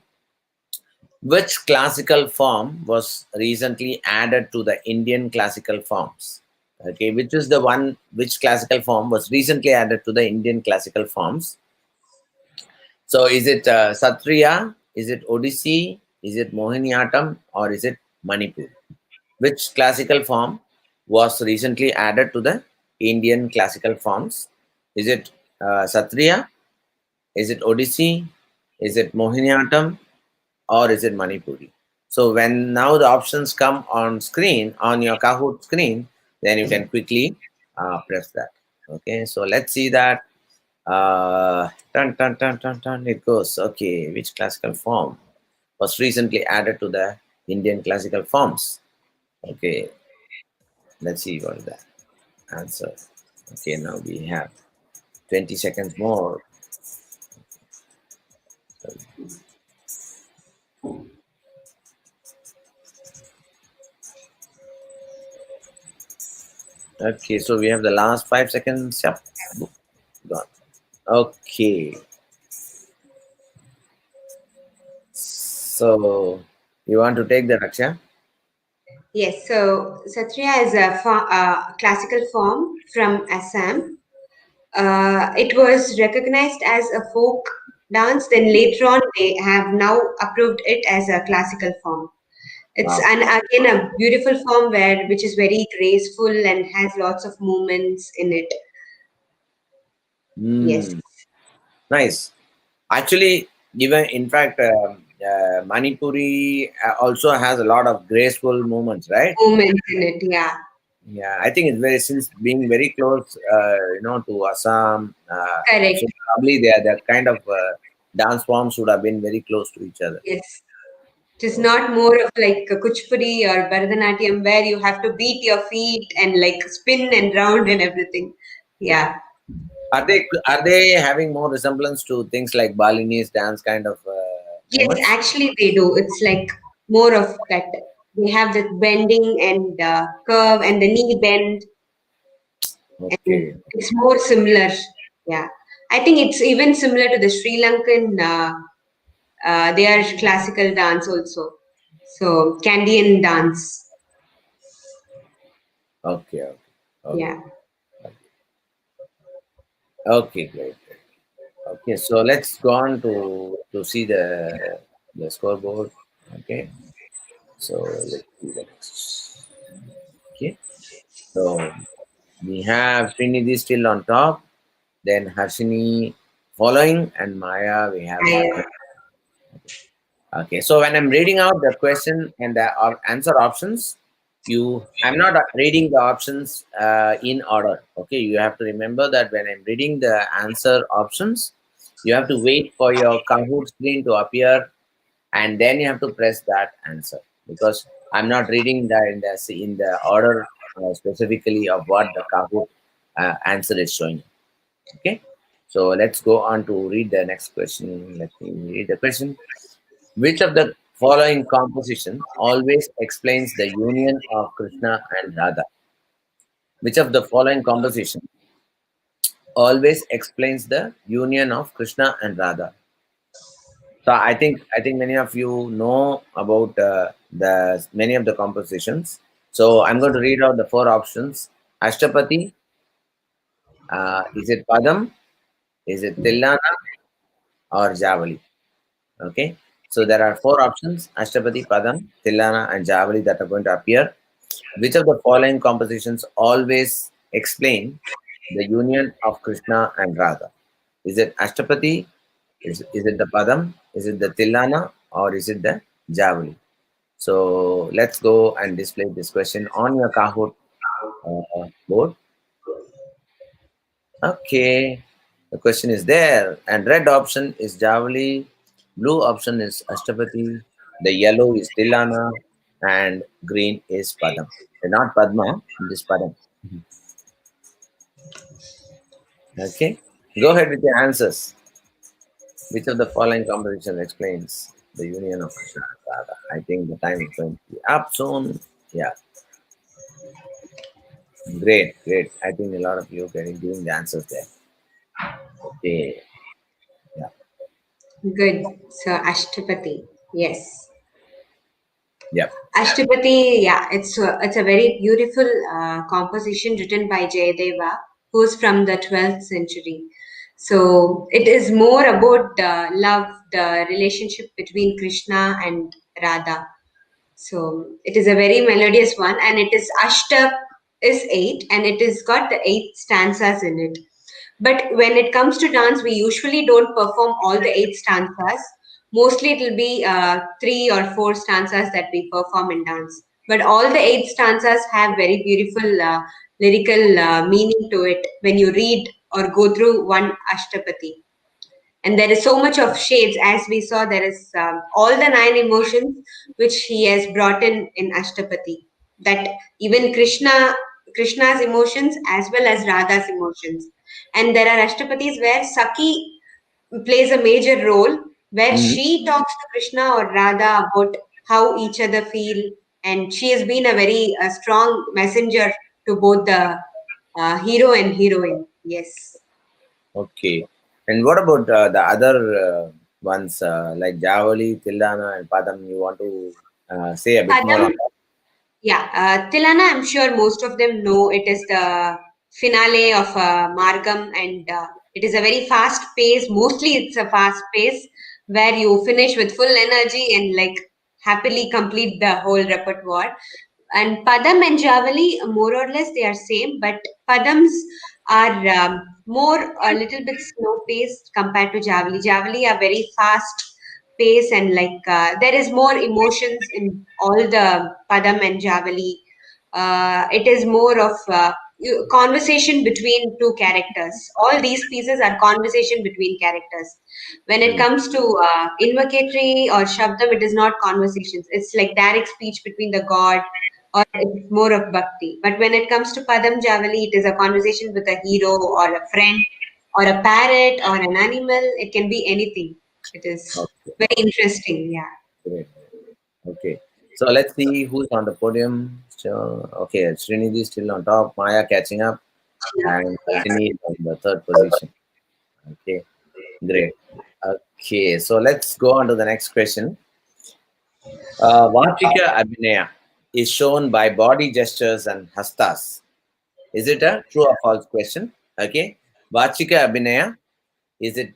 Which classical form was recently added to the Indian classical forms? Okay, which is the one? Which classical form was recently added to the Indian classical forms? So is it Satriya? Is it Odissi? Is it Mohiniyattam? Or is it Manipur? Which classical form was recently added to the Indian classical forms? Is it Satriya? Is it Odissi? Is it Mohiniyattam? Or is it Manipuri? So when now the options come on screen, on your Kahoot screen, then you can quickly press that. Okay, so let's see that. It goes. Okay, which classical form was recently added to the Indian classical forms? Okay, let's see what is the answer. Okay, now we have 20 seconds more. Okay, so we have the last 5 seconds. Yep, gone. Okay, so you want to take the Raksha? Yes, so Satriya is a classical form from Assam. It was recognized as a folk dance. Then later on, they have now approved it as a classical form. It's Wow. an again a beautiful form where which is very graceful and has lots of movements in it. Yes, Hmm. Nice. Actually, even in fact, Manipuri also has a lot of graceful movements, right? movements in it. Yeah, Yeah, I think it's very since being very close, to Assam. So correct. probably they are the kind of dance forms would have been very close to each other. Yes, it is So, not more of like a Kuchipudi or Bharatanatyam where you have to beat your feet and like spin and round and everything. Yeah. are they having more resemblance to things like Balinese dance kind of Yes, movements? actually they do. It's like more of that. They have the bending and curve and the knee bend, and Okay, it's more similar. Yeah, I think it's even similar to the Sri Lankan. Their classical dance also. So Candian dance. okay, okay, okay, Yeah. okay, great. Okay, so let's go on to see the scoreboard. Okay, so let's see the next. Okay, so we have Trinity still on top, then Harshini following, and Maya we have I, second. Okay, so when I'm reading out the question and the answer options, I'm not reading the options in order. Okay, you have to remember that when I'm reading the answer options, you have to wait for your Kahoot screen to appear, and then you have to press that answer because I'm not reading that in the order specifically of what the Kahoot answer is showing. Okay, so let's go on to read the next question. Let me read the question. Which of the following composition always explains the union of Krishna and Radha? Which of the following composition always explains the union of Krishna and Radha? So I think many of you know about the many of the compositions. So I'm going to read out the four options. Ashtapati, is it Padam? Is it Tillana or Javali? Okay. So there are four options: Ashtapati, Padam, Tillana, and Javali that are going to appear. Which of the following compositions always explain the union of Krishna and Radha? Is it Ashtapati? Is it the Padam? Is it the Tillana? Or is it the Javali? So let's go and display this question on your Kahoot board. Okay. The question is there. And red option is Javali. Blue option is Ashtapati. The yellow is Tillana. And green is Padam. Not Padma, it is Padam. Okay. Go ahead with your answers. Which of the following composition explains the union of Krishna and Radha? I think the time is going to be up soon. Yeah. Great, great. I think a lot of you getting giving the answers there. Okay. Yeah. good. So Ashtapati. Yes. Yep. Ashtapati, yeah, it's a very beautiful composition written by Jayadeva, who's from the 12th century. So it is more about love, the relationship between Krishna and Radha. So it is a very melodious one, and it is Ashta is eight, and it is got the eight stanzas in it. But when it comes to dance, we usually don't perform all the eight stanzas. Mostly it will be three or four stanzas that we perform in dance. But all the eight stanzas have very beautiful lyrical meaning to it when you read or go through one Ashtapati. And there is so much of shades, as we saw. There is all the nine emotions which he has brought in Ashtapati. That even Krishna's emotions as well as Radha's emotions. And there are Ashtapatis where Saki plays a major role, where Mhm. she talks to Krishna or Radha about how each other feel, and she has been a very strong messenger to both the hero and heroine. Yes. Okay. And what about the other ones like Javali, Tildana, and Padam? You want to say a bit more on Padam, that? yeah, Tilana, I'm sure most of them know it is the finale of Margam, and it is a very fast pace. Mostly, it's a fast pace where you finish with full energy and like happily complete the whole repertoire. And Padam and Javali, more or less, they are same, but Padams are more a little bit slow paced compared to Javali. Javali are very fast pace, and like there is more emotions in all the Padam and Javali. It is more of conversation between two characters. All these pieces are conversation between characters. When it Mm. comes to invocatory or Shabdam, it is not conversations. It's like direct speech between the god, or it's more of bhakti. But when it comes to Padam Javali, it is a conversation with a hero or a friend or a parrot or an animal. It can be anything. It is Okay. very interesting. Yeah. Great. Okay. So let's see who's on the podium. Still, okay, Srinidhi is still on top, Maya catching up, and Yes. Srini is on the third position. Okay, great. Okay, so let's go on to the next question. Vachika Abhinaya is shown by body gestures and hastas. Is it a true or false question? Okay. Vachika Abhinaya, is it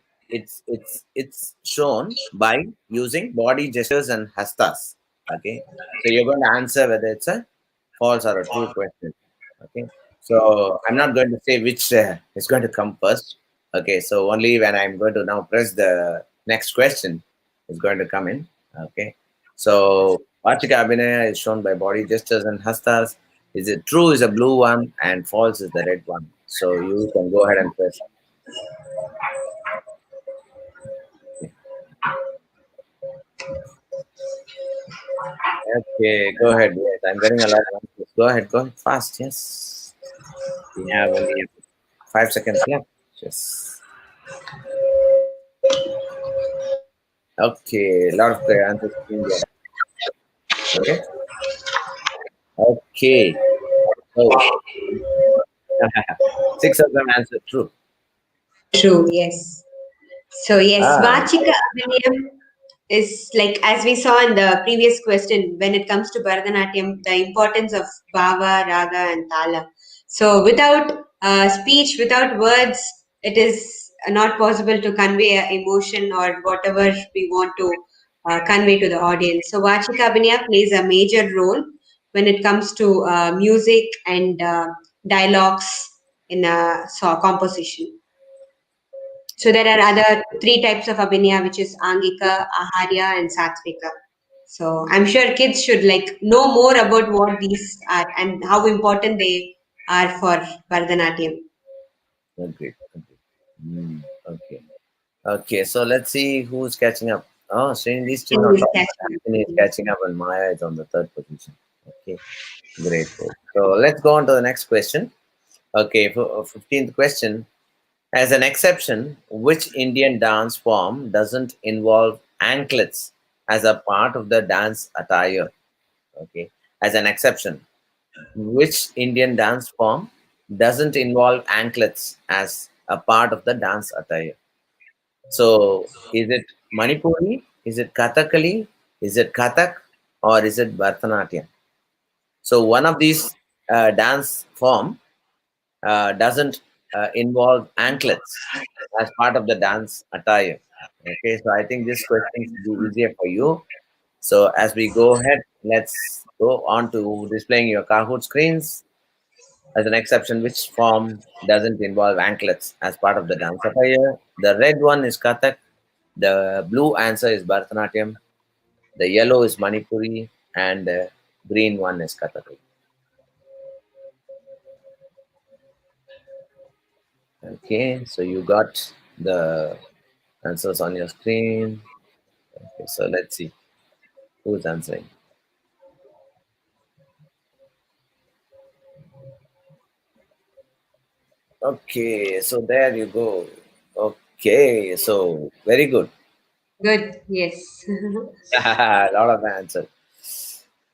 it's shown by using body gestures and hastas. Okay. So you're going to answer whether it's a false or a true question. Okay. So I'm not going to say which is going to come first. Okay. So only when I'm going to now press the next question is going to come in. Okay. So Vachika Abhinaya is shown by body gestures and hastas. Is it true is a blue one and false is the red one. So you can go ahead and press. Okay, go ahead. Yes, I'm getting a lot of answers. Go ahead, fast. Yes, we have only 5 seconds left. Yes. Okay, a lot of the answers in there. Okay. Okay. So six of them answered true. True. Yes. So yes, Ah, Vachika Abhinayam is like, as we saw in the previous question, when it comes to Bharatanatyam, the importance of Bhava, Raga, and Tala. So without speech, without words, it is not possible to convey a emotion or whatever we want to convey to the audience. So Vachika Abhinaya plays a major role when it comes to music and dialogues in a composition. So there are other three types of abhinaya, which is Angika, Aharya, and Satvika. So I'm sure kids should like know more about what these are and how important they are for Bharatanatyam. agreed. Agreed. Okay. Okay, so let's see who's catching up. Oh, Srinidhi is still on English top, but Anthony is catchment. catching up, and Maya is on the third position. Okay, great. Great. So let's go on to the next question. Okay, for 15th question. As an exception, which Indian dance form doesn't involve anklets as a part of the dance attire? Okay, as an exception, which Indian dance form doesn't involve anklets as a part of the dance attire? So, is it Manipuri? Is it Kathakali? Is it Kathak? Or is it Bharatanatyam? So, one of these dance form doesn't involve anklets as part of the dance attire. Okay, so I think this question should be easier for you. So as we go ahead, let's go on to displaying your Kahoot screens. As an exception, which form doesn't involve anklets as part of the dance attire? The red one is Kathak, the blue answer is Bharatanatyam, the yellow is Manipuri, and the green one is Kathakali. Okay, so you got the answers on your screen. Okay, so let's see who's answering. Okay, so there you go. Okay, so very good. Good. Yes. A lot of answers.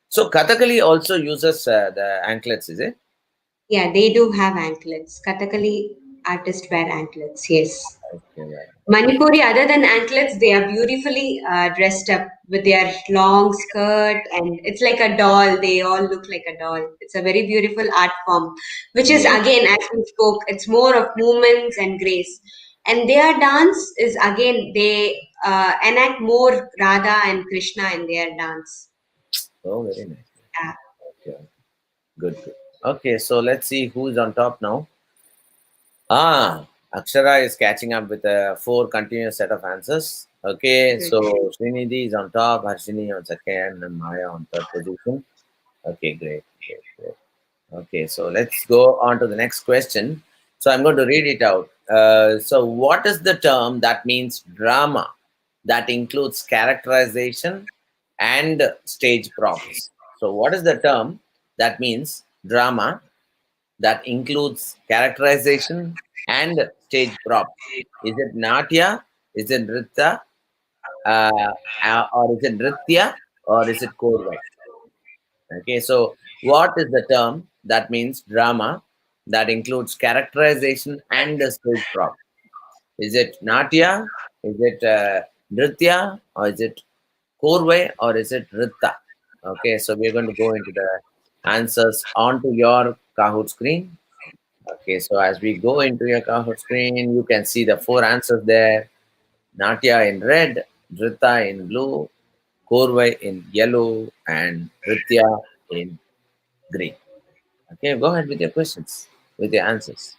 So Kathakali also uses the anklets, is it? Yeah, they do have anklets. Kathakali artists wear anklets. Yes. Okay, right. Manipuri, other than anklets, they are beautifully dressed up with their long skirt, and it's like a doll. They all look like a doll. It's a very beautiful art form, which is Yeah. again, as we spoke, it's more of movements and grace. And their dance is again, they enact more Radha and Krishna in their dance. Oh, very nice. Yeah, Okay, good, good. Okay, so let's see who's on top now. Ah, Akshara is catching up with a four continuous set of answers. Okay, good. so Srinidhi is on top, Harshini on second, and Maya on third position. Okay, great, great, great. Okay, so let's go on to the next question. So I'm going to read it out. So, what is the term that means drama that includes characterization and stage props? So, what is the term that means drama that includes characterization and stage prop? Is it Natya? Is it Nritya? Uh, or is it Nritya? Or is it Korvai? Okay, so what is the term that means drama that includes characterization and the stage prop? Is it Natya? Is it Nritya? Or is it Korvai? Or is it Ritta? Okay, so we're going to go into the answers onto your Kahoot screen. Okay, so as we go into your Kahoot screen, you can see the four answers there. Natya in red, Ritta in blue, Korvai in yellow, and Ritya in green. Okay, go ahead with your questions, with your answers.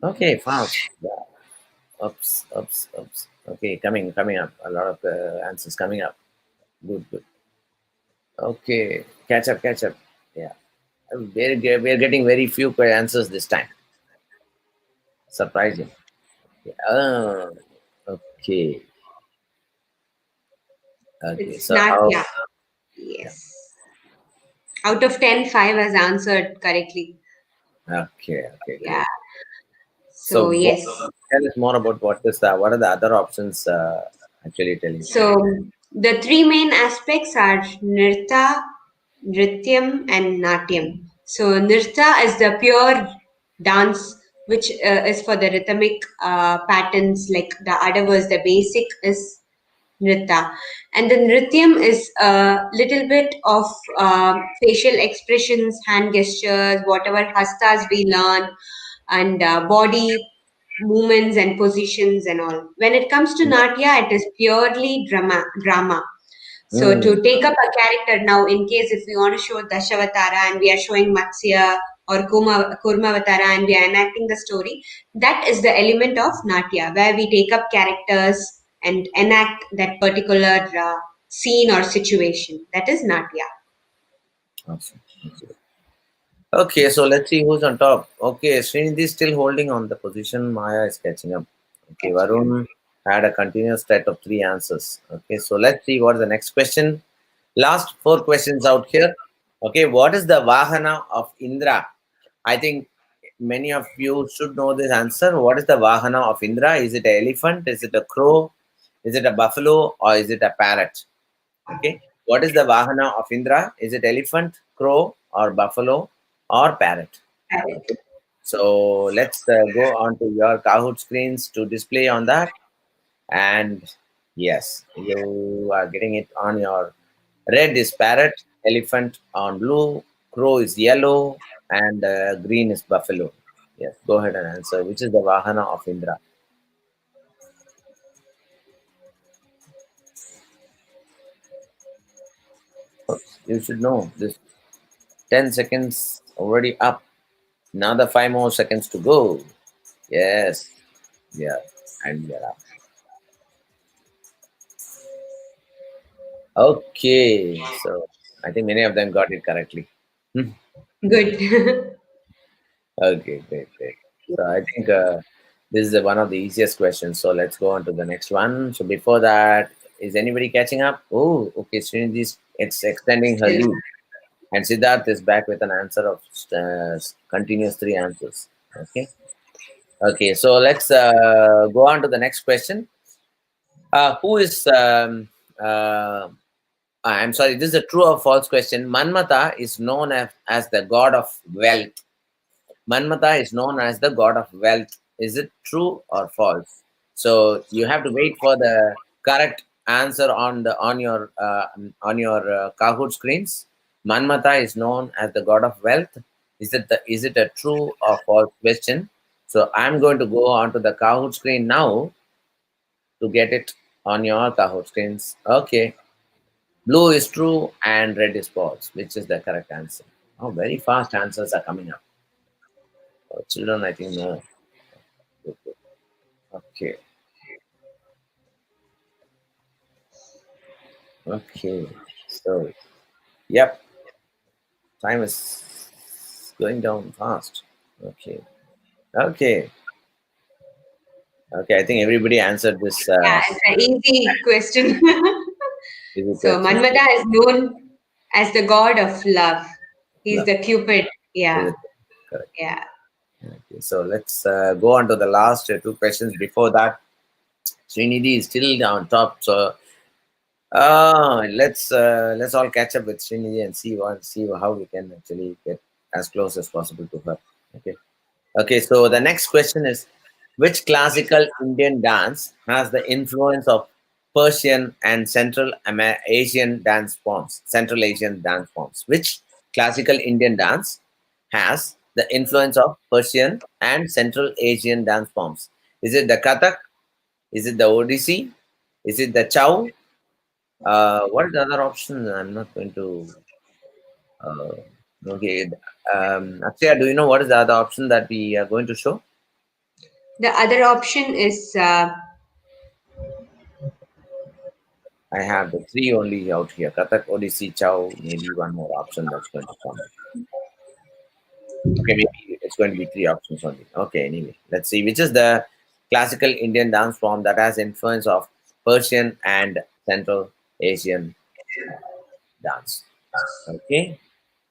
Okay, fast. Yeah. Ups, ups, ups. Okay, coming up. A lot of answers coming up. Good, good. Okay, catch up, catch up. Yeah, we're getting very few answers this time. Surprising. Yeah. Okay, okay. It's So not, how? yeah. Yeah. Yes. Out of 10, 5 has answered correctly. Okay, okay, Yeah. great. So So, what, yes. tell us more about what are the other options actually telling. So the three main aspects are Nirta, Nrityam, and Natyam. So Nirta is the pure dance, which is for the rhythmic patterns, like the other was the basic is Nritta. And the Nrityam is a little bit of facial expressions, hand gestures, whatever hastas we learn, and body movements and positions and all. When it comes to Natya, it is purely drama. So Hmm. to take up a character now, in case if we want to show Dashavatara and we are showing Matsya or Kurmavatara and we are enacting the story, that is the element of Natya, where we take up characters and enact that particular scene or situation. That is Natya. Awesome. Okay. Okay, so let's see who's on top. Okay, Srinidhi is still holding on the position. Maya is catching up. Okay, Varun had a continuous set of three answers. Okay, so let's see what is the next question. Last four questions out here. Okay, what is the Vahana of Indra? I think many of you should know this answer. What is the Vahana of Indra? Is it an elephant? Is it a crow? Is it a buffalo? Or is it a parrot? Okay. What is the Vahana of Indra? Is it elephant, crow, or buffalo, or parrot? Correct. Okay. So let's go on to your Kahoot screens to display on that. And yes, you are getting it on your red is parrot, elephant on blue, crow is yellow, and green is buffalo. Yes, go ahead and answer. Which is the Vahana of Indra? Oops, you should know this. 10 seconds already up. Another 5 more seconds to go. Yes. Yeah. And yeah. Okay. So I think many of them got it correctly. Hmm. Good. Okay, great, great. So I think this is one of the easiest questions. So let's go on to the next one. So before that, is anybody catching up? Oh, okay. Srinidhi, it's extending her Still, lead. And Siddharth is back with an answer of continuous three answers. Okay. Okay. So let's go on to the next question. Who is, I'm sorry, this is a true or false question. Manmata is known as the god of wealth. Manmata is known as the god of wealth. Is it true or false? So you have to wait for the correct answer on your Kahoot screens. Manmata is known as the god of wealth. Is it a true or false question? So I'm going to go on to the Kahoot screen now to get it on your Kahoot screens. Okay, blue is true and red is false. Which is the correct answer? Oh, very fast answers are coming up. Oh, children, I think no. Okay. Okay. So, yep, time is going down fast. Okay. Okay. Okay. I think everybody answered this. yeah, it's an easy question. Is it So trick? Manmata is known as the god of love. He's No. the Cupid. Is Yeah, it correct? yeah. Okay. So let's go on to the last two questions. Before that, Srinidhi is still down top. So let's all catch up with Srinidhi and see how we can actually get as close as possible to her. Okay. Okay, so the next question is, which classical Indian dance has the influence of Persian and Asian dance forms? Central Asian dance forms. Which classical Indian dance has the influence of Persian and Central Asian dance forms? Is it the Kathak? Is it the Odissi? Is it the Chow? What is the other option? I'm not going to. Uh, okay, Akshay, do you know what is the other option that we are going to show? The other option is I have the three only out here. Kathak, Odissi, Chow, maybe one more option that's going to come. Okay, maybe it's going to be three options only. Okay, anyway, let's see. Which is the classical Indian dance form that has influence of Persian and Central Asian dance? Okay,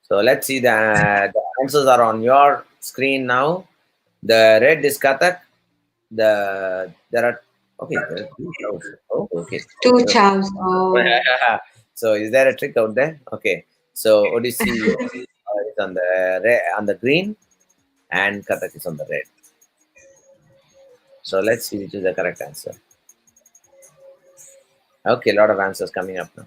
so let's see the answers are on your screen now. The red is Kathak. There are okay. There are two chows. Oh, okay. two chows. Oh, So is there a trick out there? Okay. So Odyssey is on the on the green and Kathak is on the red. So let's see which is the correct answer. Okay, a lot of answers coming up now.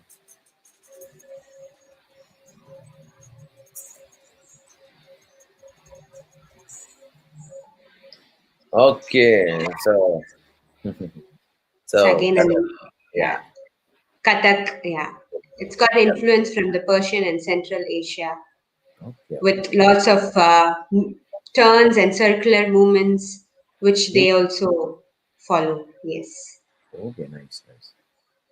Okay, so it's so again Kathak, an yeah, yeah. Kathak. Yeah, it's got yep. influence from the Persian and Central Asia Okay, with lots of turns and circular movements, which okay, they also follow. Yes. okay, nice, nice.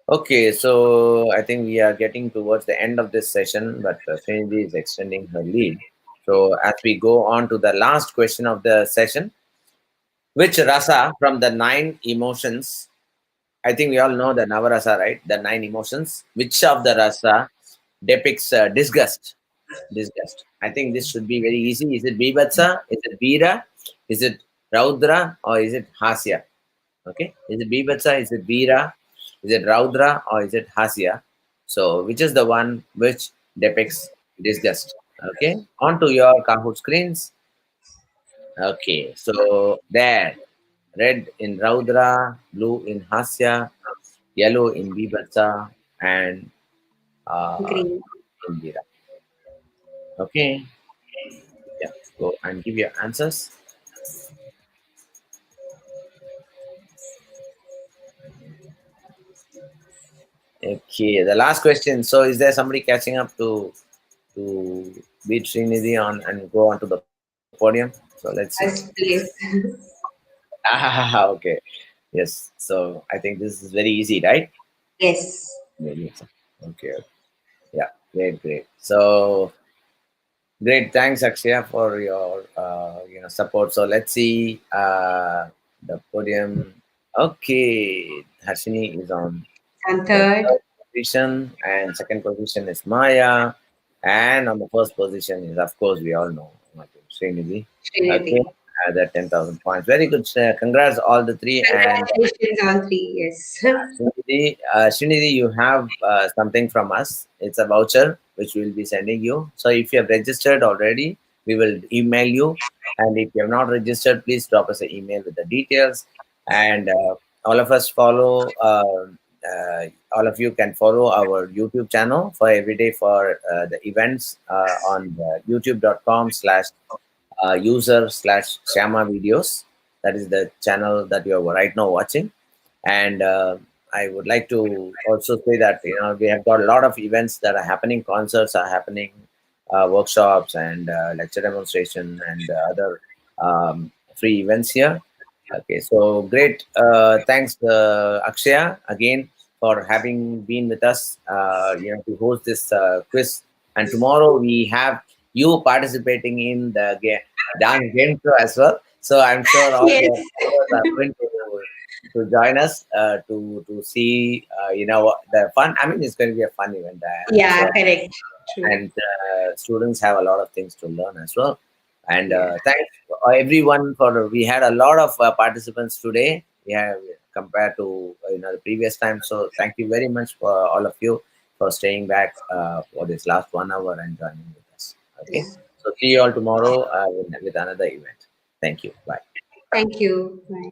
Okay, so I think we are getting towards the end of this session, but Srinidhi is extending her lead. So as we go on to the last question of the session, which rasa from the nine emotions? I think we all know the Navarasa, right? The nine emotions. Which of the rasa depicts disgust? Disgust. I think this should be very easy. Is it Bibhatsa? Is it Veera? Is it Raudra? Or is it Hasya? Okay. Is it Bibhatsa? Is it Veera? Is it Raudra? Or is it Hasya? So, which is the one which depicts disgust? Okay. On to your Kahoot screens. Okay. So, there. Red in Raudra, blue in Hasya, yellow in Bibhatsa, and uh, Green. in Veera. Okay. Yeah. Go and give your answers. Okay, the last question. So, is there somebody catching up to beat Srinidhi on and go on to the podium? So, let's see. First place. Okay. Yes. So, I think this is very easy, right? Yes. Very easy. Okay. Yeah. Great. Great. So, Great, thanks Akshaya for your support. So let's see the podium. Okay, Harshini is on And the third, third position, and second position is Maya, and on the first position is, of course, we all know Srinidhi. Okay, Trinity. the 10,000 points. Very good. Congrats all the three, and Congratulations on three. Yes. Srinidhi, you have something from us. It's a voucher which we'll be sending you. So if you have registered already, we will email you. And if you have not registered, please drop us an email with the details. And all of us follow. All of you can follow our YouTube channel for every day for the events on the youtube.com/user/Shama videos. That is the channel that you are right now watching. And I would like to also say that we have got a lot of events that are happening. Concerts are happening, workshops and lecture demonstration and other free events here. Okay, so great. Thanks, Akshaya, again for having been with us. To host this quiz. And tomorrow we have you participating in the dance game show as well. So I'm sure all Yes. the viewers are going to join us to see the fun. I mean, it's going to be a fun event. I'm Yeah, sure, correct. True. and students have a lot of things to learn as well. And Yeah. thanks everyone for. We had a lot of participants today. We have compared to the previous time. So thank you very much for all of you for staying back for this last 1 hour and joining with us. Okay, Yeah. so see you all tomorrow with another event. Thank you. Bye. Thank you. Bye.